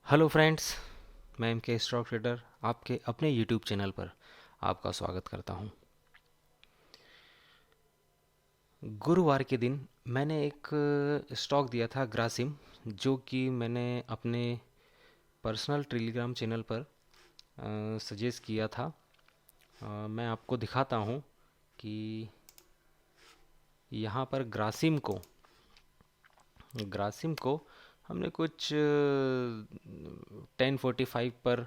Hello friends, मैं M के stock trader आपके अपने यूट्यूब चैनल पर आपका स्वागत करता हूं। गुरुवार के दिन मैंने एक स्टॉक दिया था ग्रासिम, जो कि मैंने अपने पर्सनल टेलीग्राम चैनल पर सजेस्ट किया था। मैं आपको दिखाता हूं कि यहाँ पर ग्रासिम को हमने कुछ 10:45 पर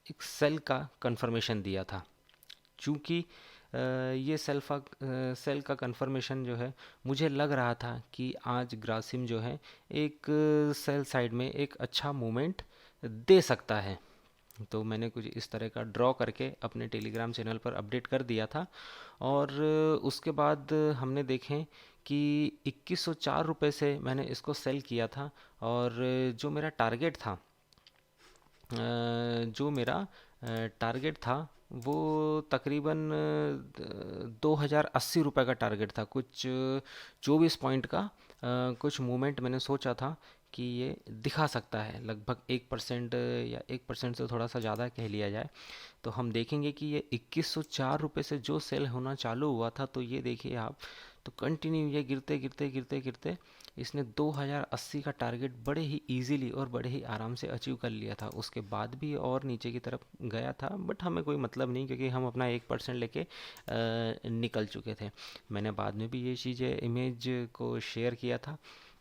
एक सेल का कंफर्मेशन दिया था। चूँकि ये सेल का कंफर्मेशन जो है, मुझे लग रहा था कि आज ग्रासिम जो है एक सेल साइड में एक अच्छा मूवमेंट दे सकता है। तो मैंने कुछ इस तरह का ड्रॉ करके अपने टेलीग्राम चैनल पर अपडेट कर दिया था। और उसके बाद हमने देखें कि 2104 रुपये से मैंने इसको सेल किया था। और जो मेरा टारगेट था जो मेरा टारगेट था वो तकरीबन 2080 रुपये का टारगेट था। कुछ 24 पॉइंट का कुछ मूवमेंट मैंने सोचा था कि ये दिखा सकता है, लगभग 1% या 1% से थोड़ा सा ज़्यादा कह लिया जाए। तो हम देखेंगे कि ये 2104 रुपये से जो सेल होना चालू हुआ था, तो ये देखिए आप, तो कंटिन्यू ये गिरते गिरते गिरते गिरते इसने 2080 का टारगेट बड़े ही इजीली और बड़े ही आराम से अचीव कर लिया था। उसके बाद भी और नीचे की तरफ गया था, बट हमें कोई मतलब नहीं, क्योंकि हम अपना 1% लेके निकल चुके थे। मैंने बाद में भी ये चीज़ें इमेज को शेयर किया था।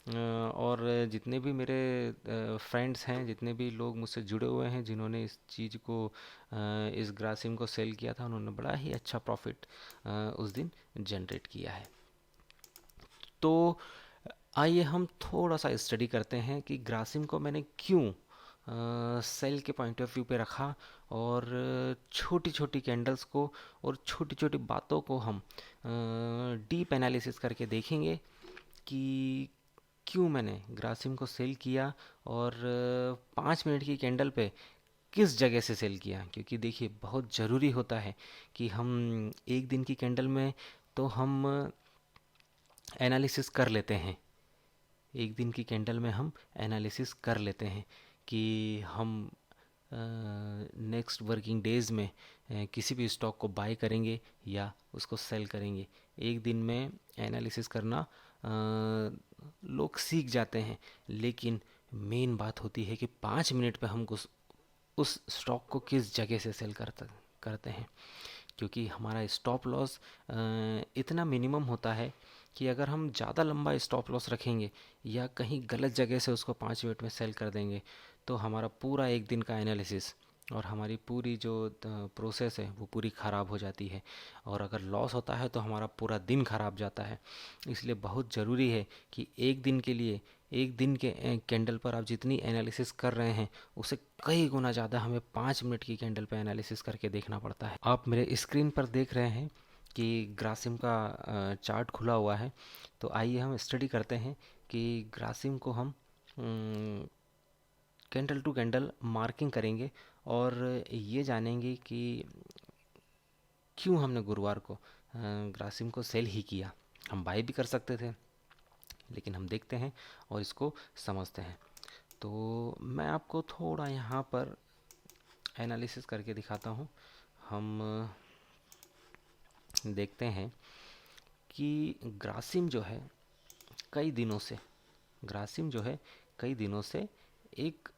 और जितने भी मेरे फ्रेंड्स हैं, जितने भी लोग मुझसे जुड़े हुए हैं, जिन्होंने इस चीज़ को इस ग्रासिम को सेल किया था, उन्होंने बड़ा ही अच्छा प्रॉफिट उस दिन जनरेट किया है। तो आइए हम थोड़ा सा स्टडी करते हैं कि ग्रासिम को मैंने क्यों सेल के पॉइंट ऑफ व्यू पे रखा। और छोटी छोटी कैंडल्स को और छोटी छोटी बातों को हम डीप एनालिसिस करके देखेंगे कि क्यों मैंने ग्रासिम को सेल किया। और 5 मिनट की कैंडल पे किस जगह से सेल किया। क्योंकि देखिए, बहुत ज़रूरी होता है कि हम एक दिन की कैंडल में तो हम एनालिसिस कर लेते हैं। एक दिन की कैंडल में हम एनालिसिस कर लेते हैं कि हम नेक्स्ट वर्किंग डेज़ में किसी भी स्टॉक को बाय करेंगे या उसको सेल करेंगे। एक दिन में एनालिसिस करना लोग सीख जाते हैं, लेकिन मेन बात होती है कि 5 मिनट पे हम उस स्टॉक को किस जगह से सेल करते हैं। क्योंकि हमारा स्टॉप लॉस इतना मिनिमम होता है कि अगर हम ज़्यादा लंबा स्टॉप लॉस रखेंगे या कहीं गलत जगह से उसको 5 मिनट में सेल कर देंगे, तो हमारा पूरा एक दिन का एनालिसिस और हमारी पूरी जो प्रोसेस है वो पूरी ख़राब हो जाती है। और अगर लॉस होता है तो हमारा पूरा दिन ख़राब जाता है। इसलिए बहुत ज़रूरी है कि एक दिन के लिए, एक दिन के कैंडल पर आप जितनी एनालिसिस कर रहे हैं, उसे कई गुना ज़्यादा हमें 5 मिनट की कैंडल पर एनालिसिस करके देखना पड़ता है। आप मेरे स्क्रीन पर देख रहे हैं कि ग्रासिम का चार्ट खुला हुआ है। तो आइए हम स्टडी करते हैं कि ग्रासिम को हम कैंडल टू कैंडल मार्किंग करेंगे और ये जानेंगे कि क्यों हमने गुरुवार को ग्रासिम को सेल ही किया। हम बाय भी कर सकते थे, लेकिन हम देखते हैं और इसको समझते हैं। तो मैं आपको थोड़ा यहाँ पर एनालिसिस करके दिखाता हूँ। हम देखते हैं कि ग्रासिम जो है कई दिनों से ग्रासिम जो है कई दिनों से एक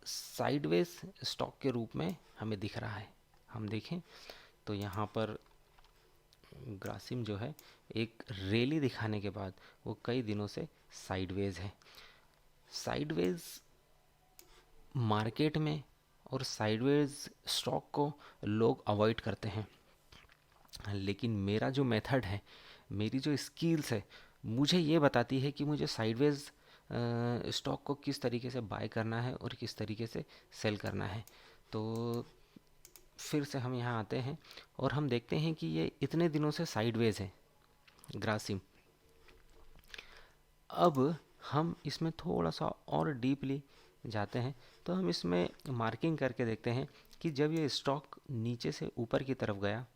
साइडवेज स्टॉक के रूप में हमें दिख रहा है। हम देखें तो यहाँ पर ग्रासिम जो है एक रैली दिखाने के बाद वो कई दिनों से साइडवेज है। साइडवेज मार्केट में और साइडवेज स्टॉक को लोग अवॉइड करते हैं, लेकिन मेरा जो मेथड है, मेरी जो स्किल्स है, मुझे ये बताती है कि मुझे साइडवेज स्टॉक को किस तरीके से बाय करना है और किस तरीके से सेल करना है। तो फिर से हम यहाँ आते हैं और हम देखते हैं कि ये इतने दिनों से साइडवेज है ग्रासिम। अब हम इसमें थोड़ा सा और डीपली जाते हैं, तो हम इसमें मार्किंग करके देखते हैं कि जब ये स्टॉक नीचे से ऊपर की तरफ गया,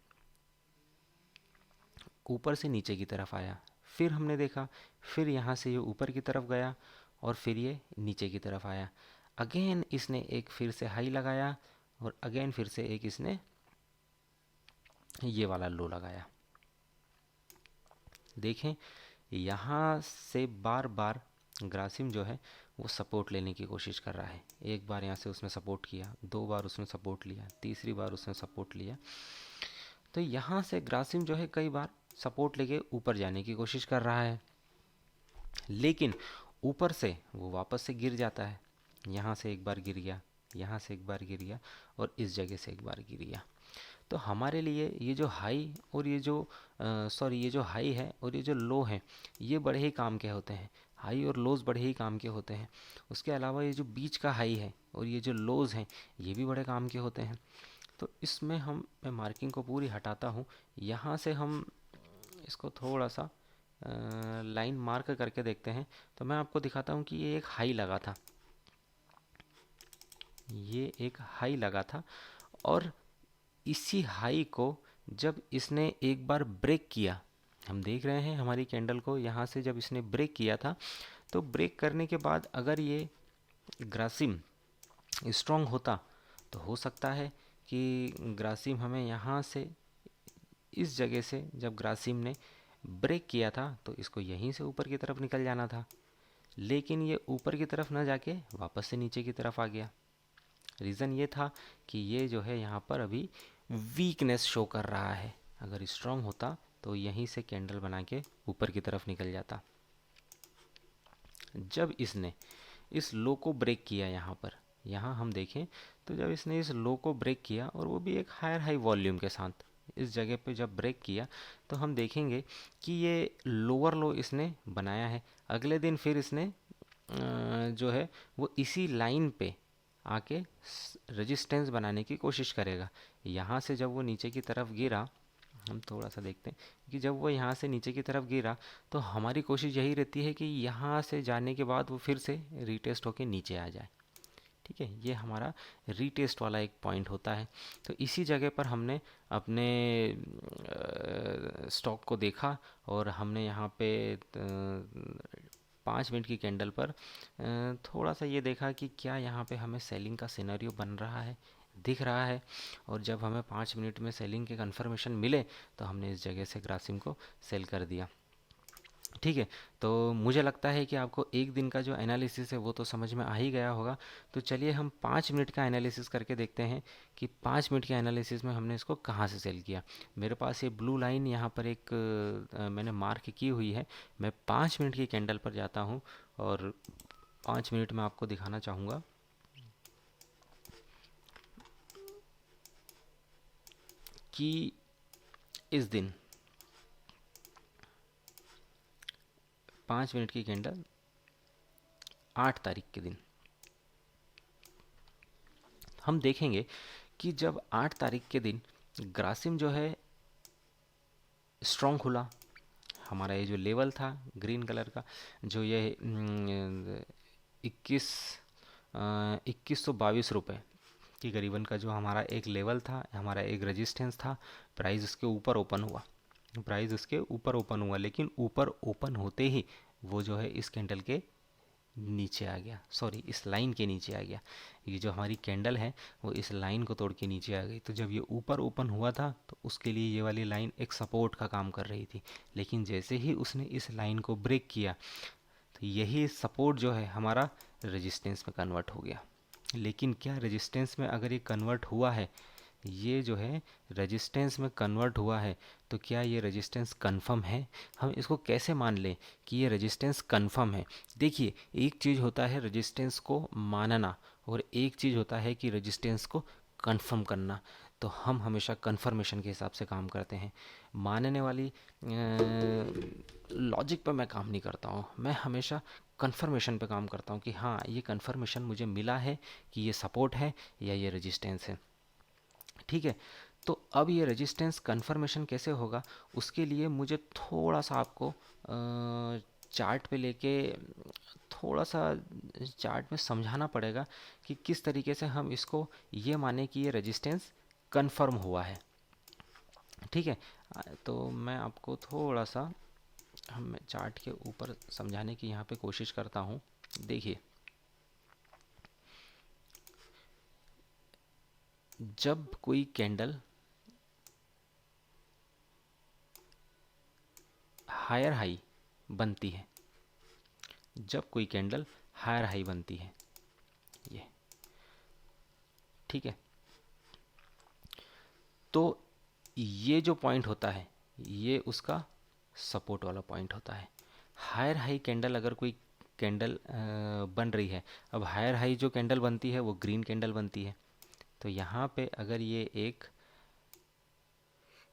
ऊपर से नीचे की तरफ आया, फिर हमने देखा, फिर यहाँ से ये ऊपर की तरफ गया और फिर ये नीचे की तरफ आया। अगेन इसने एक फिर से हाई लगाया और अगेन फिर से एक इसने ये वाला लो लगाया। देखें यहाँ से बार बार ग्रासिम जो है वो सपोर्ट लेने की कोशिश कर रहा है। एक बार यहाँ से उसने सपोर्ट किया, दो बार उसने सपोर्ट लिया, तीसरी बार उसने सपोर्ट लिया। तो यहाँ से ग्रासिम जो है कई बार सपोर्ट लेके ऊपर जाने की कोशिश कर रहा है, लेकिन ऊपर से वो वापस से गिर जाता है। यहाँ से एक बार गिर गया, यहाँ से एक बार गिर गया और इस जगह से एक बार गिर गया। तो हमारे लिए ये जो हाई और ये जो ये जो हाई है और ये जो लो है, ये बड़े ही काम के होते हैं। हाई और लोज बड़े ही काम के होते हैं। उसके अलावा ये जो बीच का हाई है और ये जो लोज हैं, ये भी बड़े काम के होते हैं। तो इसमें मैं मार्किंग को पूरी हटाता हूँ। यहाँ से हम इसको थोड़ा सा लाइन मार्क करके देखते हैं। तो मैं आपको दिखाता हूँ कि ये एक हाई लगा था, ये एक हाई लगा था और इसी हाई को जब इसने एक बार ब्रेक किया, हम देख रहे हैं हमारी कैंडल को यहाँ से जब इसने ब्रेक किया था, तो ब्रेक करने के बाद अगर ये ग्रासिम स्ट्रॉन्ग होता तो हो सकता है कि ग्रासिम हमें यहाँ से इस जगह से जब ग्रासिम ने ब्रेक किया था तो इसको यहीं से ऊपर की तरफ निकल जाना था, लेकिन ये ऊपर की तरफ ना जाके वापस से नीचे की तरफ आ गया। रीज़न ये था कि ये जो है यहाँ पर अभी वीकनेस शो कर रहा है। अगर स्ट्रांग होता तो यहीं से कैंडल बना के ऊपर की तरफ निकल जाता। जब इसने इस लो को ब्रेक किया यहाँ पर, यहाँ हम देखें तो जब इसने इस लो को ब्रेक किया और वो भी एक हायर हाई वॉल्यूम के साथ, इस जगह पे जब ब्रेक किया तो हम देखेंगे कि ये लोअर लो इसने बनाया है। अगले दिन फिर इसने जो है वो इसी लाइन पे आके रेजिस्टेंस बनाने की कोशिश करेगा। यहाँ से जब वो नीचे की तरफ गिरा, हम थोड़ा सा देखते हैं कि जब वो यहाँ से नीचे की तरफ गिरा तो हमारी कोशिश यही रहती है कि यहाँ से जाने के बाद वो फिर से रीटेस्ट होके नीचे आ जाए। ठीक है, ये हमारा रीटेस्ट वाला एक पॉइंट होता है। तो इसी जगह पर हमने अपने स्टॉक को देखा और हमने यहाँ पे 5 मिनट की कैंडल पर थोड़ा सा ये देखा कि क्या यहाँ पे हमें सेलिंग का सिनेरियो बन रहा है, दिख रहा है। और जब हमें 5 मिनट में सेलिंग के कंफर्मेशन मिले तो हमने इस जगह से ग्रासिम को सेल कर दिया। ठीक है, तो मुझे लगता है कि आपको एक दिन का जो एनालिसिस है वो तो समझ में आ ही गया होगा। तो चलिए हम 5 मिनट का एनालिसिस करके देखते हैं कि 5 मिनट के एनालिसिस में हमने इसको कहाँ से सेल किया। मेरे पास ये ब्लू लाइन यहाँ पर एक मैंने मार्क की हुई है। मैं 5 मिनट की कैंडल पर जाता हूँ और 5 मिनट में आपको दिखाना चाहूँगा कि इस दिन 5 मिनट की कैंडल 8 तारीख के दिन हम देखेंगे कि जब 8 तारीख के दिन ग्रासिम जो है स्ट्रॉन्ग खुला, हमारा ये जो लेवल था ग्रीन कलर का, जो ये 2122 रुपये की करीबन का जो हमारा एक लेवल था, हमारा एक रेजिस्टेंस था, प्राइस उसके ऊपर ओपन हुआ, लेकिन ऊपर ओपन होते ही वो जो है इस कैंडल के नीचे आ गया, सॉरी इस लाइन के नीचे आ गया। ये जो हमारी कैंडल है वो इस लाइन को तोड़ के नीचे आ गई। तो जब ये ऊपर ओपन हुआ था तो उसके लिए ये वाली लाइन एक सपोर्ट का काम कर रही थी, लेकिन जैसे ही उसने इस लाइन को ब्रेक किया तो यही सपोर्ट जो है हमारा रेजिस्टेंस में कन्वर्ट हो गया। लेकिन क्या रेजिस्टेंस में अगर ये कन्वर्ट हुआ है, ये जो है रेजिस्टेंस में कन्वर्ट हुआ है, तो क्या ये रेजिस्टेंस कंफर्म है? हम इसको कैसे मान लें कि ये रेजिस्टेंस कंफर्म है? देखिए, एक चीज़ होता है रेजिस्टेंस को मानना और एक चीज़ होता है कि रेजिस्टेंस को कंफर्म करना। तो हम हमेशा कंफर्मेशन के हिसाब से काम करते हैं। मानने वाली लॉजिक पर मैं काम नहीं करता हूँ, मैं हमेशा कंफर्मेशन पे काम करता हूँ कि हाँ ये कंफर्मेशन मुझे मिला है कि ये सपोर्ट है या ये रेजिस्टेंस है। ठीक है, तो अब ये रेजिस्टेंस कंफर्मेशन कैसे होगा, उसके लिए मुझे थोड़ा सा आपको चार्ट पे लेके थोड़ा सा चार्ट में समझाना पड़ेगा कि किस तरीके से हम इसको ये माने कि ये रेजिस्टेंस कंफर्म हुआ है। ठीक है, तो मैं आपको थोड़ा सा हम चार्ट के ऊपर समझाने की यहाँ पे कोशिश करता हूँ। देखिए, जब कोई कैंडल हायर हाई बनती है, जब कोई कैंडल हायर हाई बनती है, ये ठीक है, तो ये जो पॉइंट होता है ये उसका सपोर्ट वाला पॉइंट होता है। हायर हाई कैंडल अगर कोई कैंडल बन रही है, अब हायर हाई जो कैंडल बनती है वो ग्रीन कैंडल बनती है, तो यहाँ पे अगर ये एक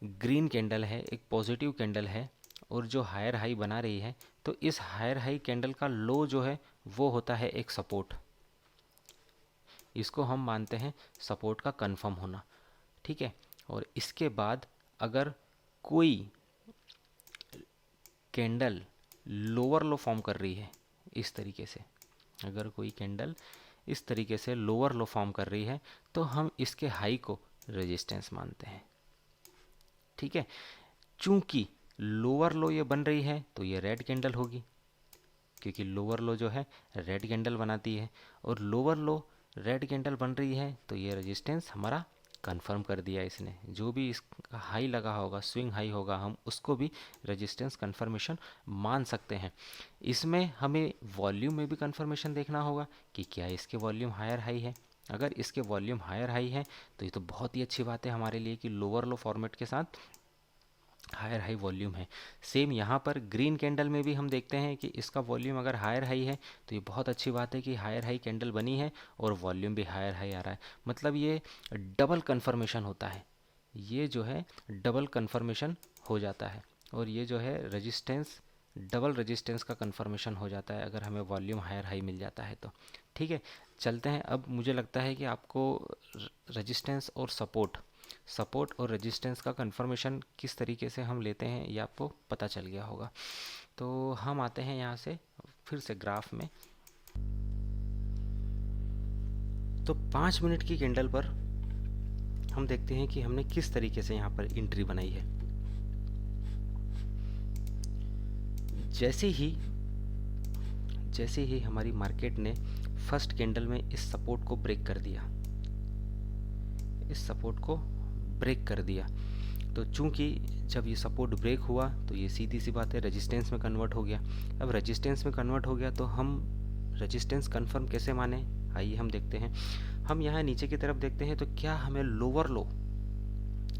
ग्रीन कैंडल है, एक पॉजिटिव कैंडल है, और जो हायर हाई बना रही है, तो इस हायर हाई कैंडल का लो जो है वो होता है एक सपोर्ट। इसको हम मानते हैं सपोर्ट का कंफर्म होना, ठीक है। और इसके बाद अगर कोई कैंडल लोअर लो फॉर्म कर रही है इस तरीके से, अगर कोई कैंडल इस तरीके से लोअर लो फॉर्म कर रही है, तो हम इसके हाई को रेजिस्टेंस मानते हैं, ठीक है। चूंकि लोअर लो ये बन रही है तो ये रेड कैंडल होगी, क्योंकि लोअर लो जो है रेड कैंडल बनाती है, और लोअर लो रेड कैंडल बन रही है तो ये रेजिस्टेंस हमारा कंफर्म कर दिया इसने। जो भी इसका हाई लगा होगा, स्विंग हाई होगा, हम उसको भी रेजिस्टेंस कंफर्मेशन मान सकते हैं। इसमें हमें वॉल्यूम में भी कंफर्मेशन देखना होगा कि क्या इसके वॉल्यूम हायर हाई है। अगर इसके वॉल्यूम हायर हाई है तो ये तो बहुत ही अच्छी बात है हमारे लिए कि लोअर लो फॉर्मेट के साथ हायर हाई वॉल्यूम है। सेम यहाँ पर ग्रीन कैंडल में भी हम देखते हैं कि इसका वॉल्यूम अगर हायर हाई है तो ये बहुत अच्छी बात है कि हायर हाई कैंडल बनी है और वॉल्यूम भी हायर हाई आ रहा है, मतलब ये डबल कन्फर्मेशन होता है, ये जो है डबल कन्फर्मेशन हो जाता है, और ये जो है रेजिस्टेंस डबल रेजिस्टेंस का कन्फर्मेशन हो जाता है अगर हमें वॉल्यूम हायर हाई मिल जाता है तो, ठीक है। चलते हैं, अब मुझे लगता है कि आपको रेजिस्टेंस और सपोर्ट और रेजिस्टेंस का कंफर्मेशन किस तरीके से हम लेते हैं ये आपको पता चल गया होगा। तो हम आते हैं यहाँ से फिर से ग्राफ में। तो 5 मिनट की कैंडल पर हम देखते हैं कि हमने किस तरीके से यहाँ पर एंट्री बनाई है। जैसे ही हमारी मार्केट ने फर्स्ट कैंडल में इस सपोर्ट को ब्रेक कर दिया, तो चूंकि जब ये सपोर्ट ब्रेक हुआ तो ये सीधी सी बात है रेजिस्टेंस में कन्वर्ट हो गया। अब रेजिस्टेंस में कन्वर्ट हो गया तो हम रेजिस्टेंस कंफर्म कैसे माने, आइए हम देखते हैं। हम यहाँ नीचे की तरफ देखते हैं तो क्या हमें lower low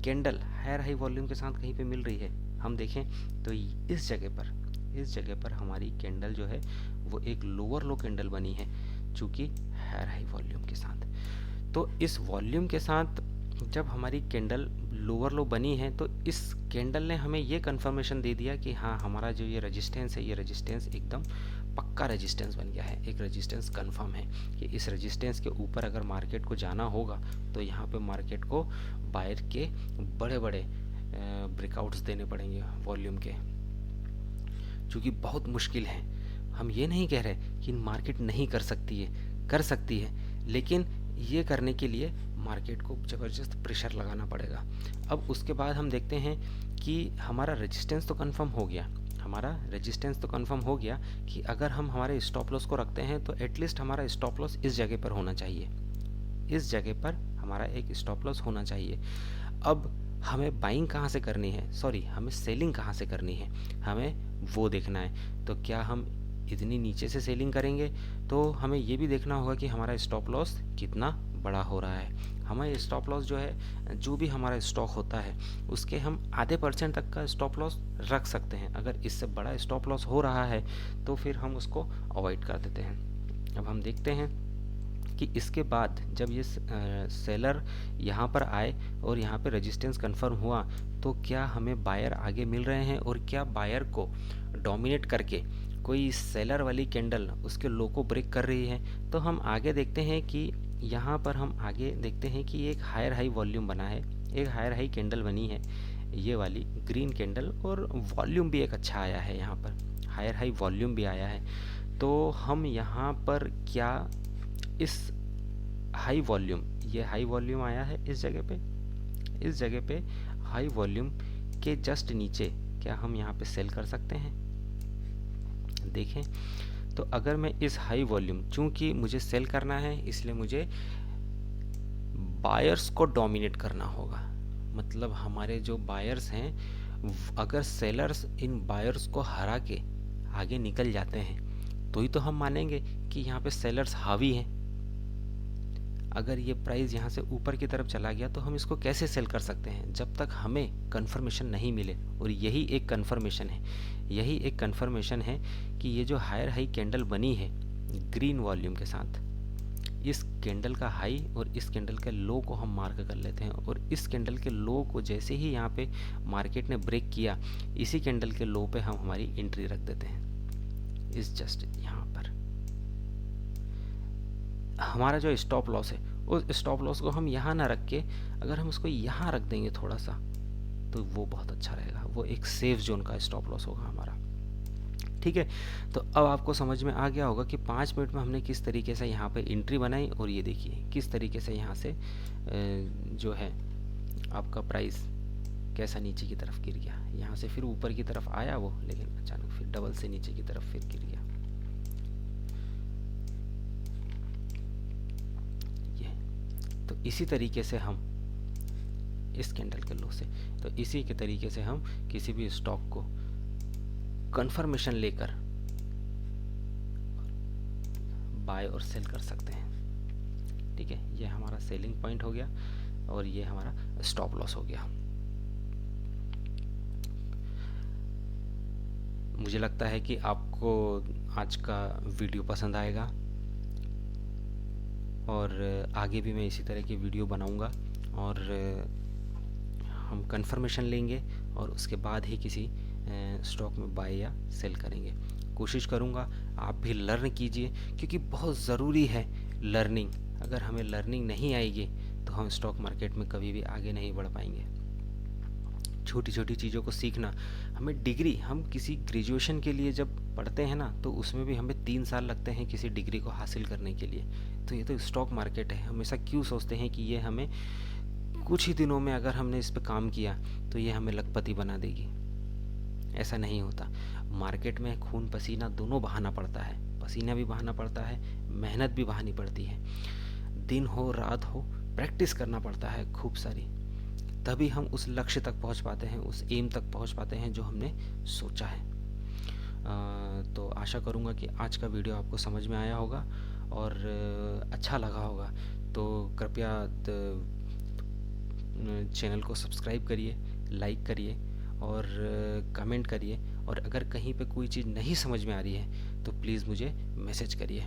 candle higher high volume के साथ कहीं पे मिल रही है। हम देखें तो इस जगह पर हमारी कैंडल जो है वो एक लोअर लो कैंडल बनी है, चूंकि हायर हाई वॉल्यूम के साथ। तो इस वॉल्यूम के साथ जब हमारी कैंडल लोअर लो बनी है तो इस कैंडल ने हमें ये कंफर्मेशन दे दिया कि हाँ, हमारा जो ये रेजिस्टेंस है, ये रेजिस्टेंस एकदम पक्का रेजिस्टेंस बन गया है, एक रेजिस्टेंस कंफर्म है कि इस रेजिस्टेंस के ऊपर अगर मार्केट को जाना होगा तो यहाँ पे मार्केट को बायर के बड़े बड़े ब्रेकआउट्स देने पड़ेंगे वॉल्यूम के, चूँकि बहुत मुश्किल है। हम ये नहीं कह रहे कि मार्केट नहीं कर सकती है, लेकिन ये करने के लिए मार्केट को ज़बरदस्त प्रेशर लगाना पड़ेगा। अब उसके बाद हम देखते हैं कि हमारा रेजिस्टेंस तो कंफर्म हो गया कि अगर हम हमारे स्टॉप लॉस को रखते हैं तो एटलीस्ट हमारा स्टॉप लॉस इस जगह पर होना चाहिए, इस जगह पर हमारा एक स्टॉप लॉस होना चाहिए। अब हमें बाइंग कहाँ से करनी है, हमें सेलिंग कहाँ से करनी है, हमें वो देखना है। तो क्या हम इतनी नीचे से सेलिंग करेंगे, तो हमें ये भी देखना होगा कि हमारा स्टॉप लॉस कितना बड़ा हो रहा है। हमारे स्टॉप लॉस जो है, जो भी हमारा स्टॉक होता है उसके हम आधे % तक का स्टॉप लॉस रख सकते हैं। अगर इससे बड़ा स्टॉप लॉस हो रहा है तो फिर हम उसको अवॉइड कर देते हैं। अब हम देखते हैं कि इसके बाद जब ये सेलर यहाँ पर आए और यहाँ पे रेजिस्टेंस कंफर्म हुआ तो क्या हमें बायर आगे मिल रहे हैं, और क्या बायर को डोमिनेट करके कोई सेलर वाली कैंडल उसके लो को ब्रेक कर रही है। तो हम आगे देखते हैं कि यहाँ पर हम आगे देखते हैं कि एक हायर हाई वॉल्यूम बना है, एक हायर हाई कैंडल बनी है, ये वाली ग्रीन कैंडल, और वॉल्यूम भी एक अच्छा आया है, यहाँ पर हायर हाई वॉल्यूम भी आया है। तो हम यहाँ पर क्या इस हाई वॉल्यूम, ये हाई वॉल्यूम आया है इस जगह पे हाई वॉल्यूम के जस्ट नीचे क्या हम यहाँ पे सेल कर सकते हैं। देखें तो अगर मैं इस हाई वॉल्यूम, चूंकि मुझे सेल करना है इसलिए मुझे बायर्स को डोमिनेट करना होगा। मतलब हमारे जो बायर्स हैं, अगर सेलर्स इन बायर्स को हरा के आगे निकल जाते हैं तो ही तो हम मानेंगे कि यहाँ पे सेलर्स हावी हैं। अगर ये प्राइस यहाँ से ऊपर की तरफ चला गया तो हम इसको कैसे सेल कर सकते हैं जब तक हमें कंफर्मेशन नहीं मिले। और यही एक कंफर्मेशन है, यही एक कंफर्मेशन है कि ये जो हायर हाई कैंडल बनी है ग्रीन वॉल्यूम के साथ, इस कैंडल का हाई और इस कैंडल के लो को हम मार्क कर लेते हैं। और इस कैंडल के लो को जैसे ही यहाँ पे मार्केट ने ब्रेक किया, इसी कैंडल के लो पे हम हमारी एंट्री रख देते हैं। इस जस्ट यहाँ पर हमारा जो स्टॉप लॉस है, उस स्टॉप लॉस को हम यहाँ ना रख के अगर हम उसको यहाँ रख देंगे थोड़ा सा, तो वो बहुत अच्छा रहेगा। वो एक सेफ जोन का स्टॉप लॉस होगा हमारा। ठीक है, तो अब आपको समझ में आ गया होगा कि 5 मिनट में हमने किस तरीके से यहाँ पे एंट्री बनाई, और ये देखिए किस तरीके से यहाँ से जो है आपका प्राइस कैसा नीचे की तरफ गिर गया। यहाँ से फिर ऊपर की तरफ आया वो, लेकिन अचानक फिर डबल से नीचे की तरफ फिर गिर गया। ये तो इसी तरीके से हम इस कैंडल के लो से, तो इसी के तरीके से हम किसी भी स्टॉक को कंफर्मेशन लेकर बाय और सेल कर सकते हैं। ठीक है, ये हमारा सेलिंग पॉइंट हो गया और ये हमारा स्टॉप लॉस हो गया। मुझे लगता है कि आपको आज का वीडियो पसंद आएगा और आगे भी मैं इसी तरह की वीडियो बनाऊंगा और हम कंफर्मेशन लेंगे और उसके बाद ही किसी स्टॉक में बाय या सेल करेंगे। कोशिश करूंगा आप भी लर्न कीजिए, क्योंकि बहुत ज़रूरी है लर्निंग। अगर हमें लर्निंग नहीं आएगी तो हम स्टॉक मार्केट में कभी भी आगे नहीं बढ़ पाएंगे। छोटी छोटी चीज़ों को सीखना, हमें डिग्री, हम किसी ग्रेजुएशन के लिए जब पढ़ते हैं ना, तो उसमें भी हमें 3 साल लगते हैं किसी डिग्री को हासिल करने के लिए। तो ये तो स्टॉक मार्केट है, हमेशा क्यों सोचते हैं कि ये हमें कुछ ही दिनों में अगर हमने इस पर काम किया तो ये हमें लखपति बना देगी। ऐसा नहीं होता। मार्केट में खून पसीना दोनों बहाना पड़ता है, पसीना भी बहाना पड़ता है, मेहनत भी बहानी पड़ती है, दिन हो रात हो प्रैक्टिस करना पड़ता है खूब सारी, तभी हम उस लक्ष्य तक पहुंच पाते हैं, उस एम तक पहुंच पाते हैं जो हमने सोचा है। तो आशा करूंगा कि आज का वीडियो आपको समझ में आया होगा और अच्छा लगा होगा। तो कृपया चैनल को सब्सक्राइब करिए, लाइक करिए और कमेंट करिए। और अगर कहीं पे कोई चीज़ नहीं समझ में आ रही है तो प्लीज़ मुझे मैसेज करिए।